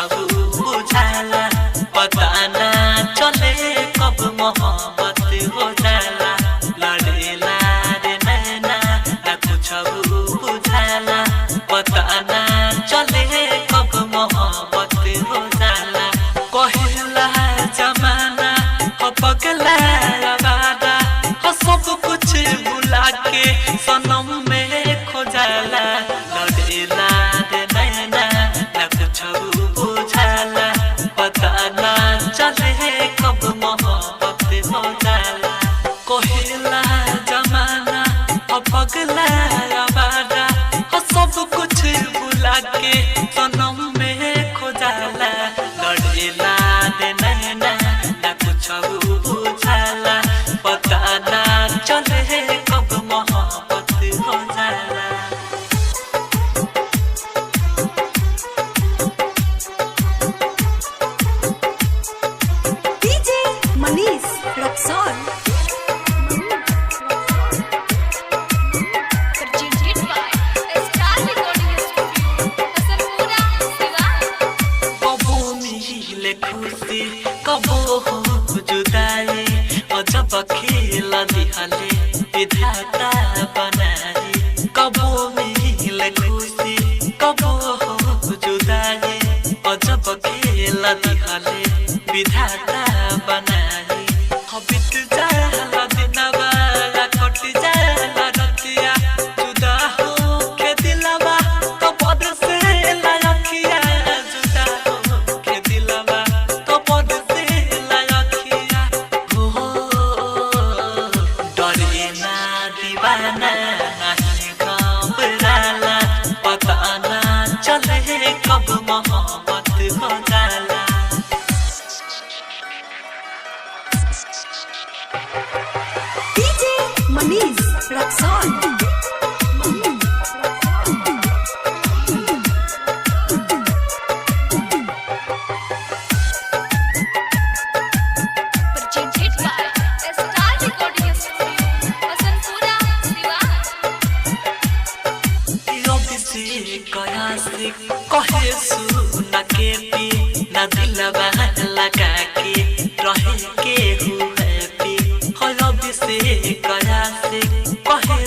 बुझाला पता ना चले कब मोहब्बत हो जाला लड़ेला रे नैना ना कुछ बुझाला पता ना चले कब मोहब्बत हो जाला कहला जमाना हो पगला आवारा हो सब कुछ भुला के सनम में खो जाला लड़ेला रे नैना ना कुछ बुझाला पता ना चले कब मोहब्बत हो जाला कहला जमाना हो पगला आवारा हो सब कुछ भुला के सनम में खो जाला लड़ेला रे नैना ना कुछ बुझाला पता ना चले कब मोहब्बत हो जाला। DJ Manish Raxaul presented by Star Recording Studio, Kasanpura, Siwan. कबो मिले खुशी कबो हो जुदाई अजब खेल दिहले विधाता बनाई कबो मिले खुशी कबो हो जुदाई अजब खेल दिहले विधाता बनाई हबित जाला दिनवा कट जाला रतिया जुदा हो के दिलवा तो पद से लायकिया जुदा हो के दिलवा तो पद से लायकिया हो डरे ना दीवाना नहीं घबराला पता ना चले कब मोहब्बत हो जाला। DJ Manish Raxaul Presented by Star Recording Studio, Kasanpura, Siwan. कहे सुना के पी ना दिलवा लगा के रहे के हुए पी हो से कया से कहे